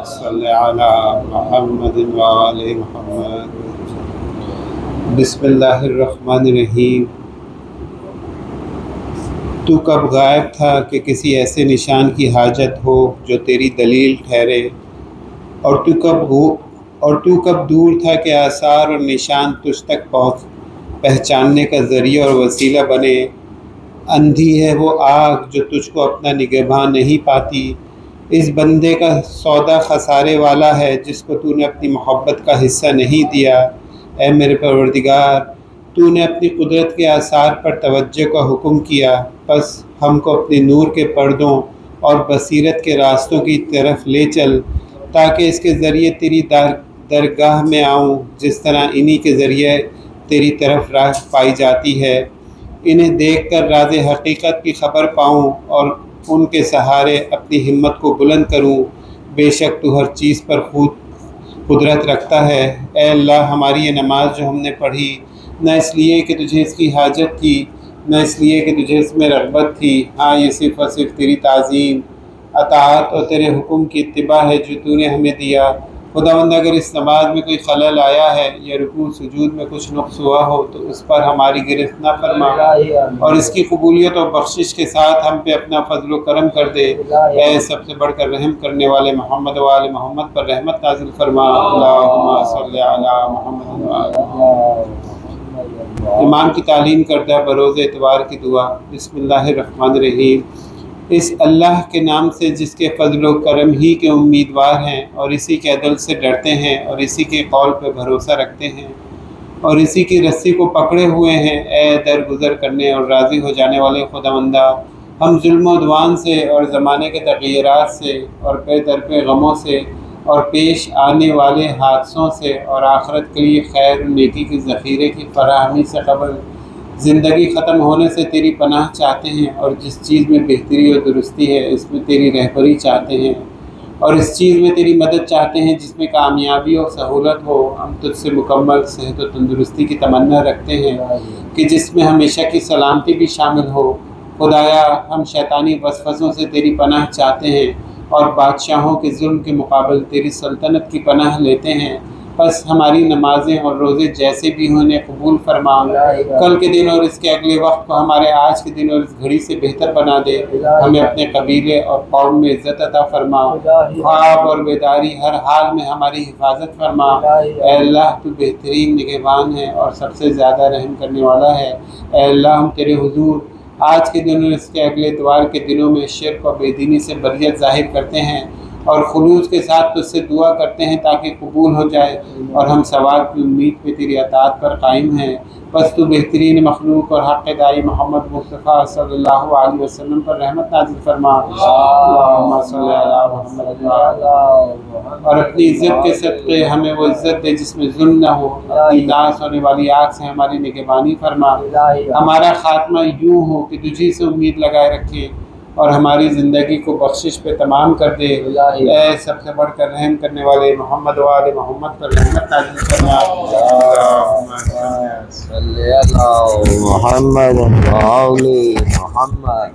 صل علی محمد وآل محمد۔ بسم اللہ الرحمن الرحیم۔ تو کب غائب تھا کہ کسی ایسے نشان کی حاجت ہو جو تیری دلیل ٹھہرے، اور تو کب دور تھا کہ آثار اور نشان تجھ تک پہچاننے کا ذریعہ اور وسیلہ بنے۔ اندھی ہے وہ آگ جو تجھ کو اپنا نگہباں نہیں پاتی، اس بندے کا سودا خسارے والا ہے جس کو تو نے اپنی محبت کا حصہ نہیں دیا۔ اے میرے پروردگار، تو نے اپنی قدرت کے آثار پر توجہ کا حکم کیا، پس ہم کو اپنے نور کے پردوں اور بصیرت کے راستوں کی طرف لے چل، تاکہ اس کے ذریعے تیری درگاہ میں آؤں، جس طرح انہی کے ذریعے تیری طرف راہ پائی جاتی ہے۔ انہیں دیکھ کر راز حقیقت کی خبر پاؤں اور ان کے سہارے اپنی ہمت کو بلند کروں۔ بے شک تو ہر چیز پر قدرت رکھتا ہے۔ اے اللہ، ہماری یہ نماز جو ہم نے پڑھی، نہ اس لیے کہ تجھے اس کی حاجت تھی، نہ اس لیے کہ تجھے اس میں رغبت تھی، ہاں یہ صرف اور صرف تیری تعظیم، اطاعت اور تیرے حکم کی اتباع ہے جو تو نے ہمیں دیا۔ خداوند، اگر اس نماز میں کوئی خلل آیا ہے یا رکوع سجود میں کچھ نقص ہوا ہو تو اس پر ہماری گرفت نہ فرما، اور اس کی قبولیت اور بخشش کے ساتھ ہم پہ اپنا فضل و کرم کر دے۔ اے سب سے بڑھ کر رحم کرنے والے محمد و آل محمد پر رحمت نازل فرما۔ اللہم صلی علی محمد و آل محمد۔ امام کی تعلیم کردہ بروز اتوار کی دعا۔ بسم اللہ الرحمن الرحیم۔ اس اللہ کے نام سے جس کے فضل و کرم ہی کے امیدوار ہیں، اور اسی کے عدل سے ڈرتے ہیں، اور اسی کے قول پہ بھروسہ رکھتے ہیں، اور اسی کی رسی کو پکڑے ہوئے ہیں۔ اے درگزر کرنے اور راضی ہو جانے والے خداوندہ، ہم ظلم و عدوان سے اور زمانے کے تغیرات سے اور پے در پہ غموں سے اور پیش آنے والے حادثوں سے اور آخرت کے لیے خیر و نیکی کے ذخیرے کی فراہمی سے قبل زندگی ختم ہونے سے تیری پناہ چاہتے ہیں، اور جس چیز میں بہتری اور درستی ہے اس میں تیری رہبری چاہتے ہیں، اور اس چیز میں تیری مدد چاہتے ہیں جس میں کامیابی اور سہولت ہو۔ ہم تجھ سے مکمل صحت و تندرستی کی تمنا رکھتے ہیں کہ جس میں ہمیشہ کی سلامتی بھی شامل ہو۔ خدایا، ہم شیطانی وسوسوں سے تیری پناہ چاہتے ہیں اور بادشاہوں کے ظلم کے مقابل تیری سلطنت کی پناہ لیتے ہیں۔ بس ہماری نمازیں اور روزے جیسے بھی ہوں انہیں قبول فرما، کل کے دن اور اس کے اگلے وقت کو ہمارے آج کے دن اور اس گھڑی سے بہتر بنا دے۔ ہمیں اپنے قبیلے اور قوم میں عزت عطا فرما، خواب اور بیداری ہر حال میں ہماری حفاظت فرما۔ اے اللہ، تو بہترین نگہبان ہے اور سب سے زیادہ رحم کرنے والا ہے۔ اے اللہ، ہم تیرے حضور آج کے دن اور اس کے اگلے اتوار کے دنوں میں شرک اور بے دینی سے بریت ظاہر کرتے ہیں اور خلوص کے ساتھ تجھ سے دعا کرتے ہیں تاکہ قبول ہو جائے، اور ہم ثواب کی امید پہ تیری اطاعت پر قائم ہیں۔ بس تو بہترین مخلوق اور حق دائی محمد مصطفیٰ صلی اللہ علیہ وسلم پر رحمت نازل فرما۔ اللہم صلی علی محمد اور اپنی عزت کے صدقے ہمیں وہ عزت دے جس میں ظلم نہ ہو۔ اپنی ناس ہونے والی آگ سے ہماری نگہبانی فرما۔ ہمارا خاتمہ یوں ہو کہ تجھی سے امید لگائے رکھے اور ہماری زندگی کو بخشش پہ تمام کر دے۔ اے سب سے بڑھ کر رحم کرنے والے محمد و آل محمد پر رحمت نازل فرما۔ صلی اللہ محمد و آل محمد۔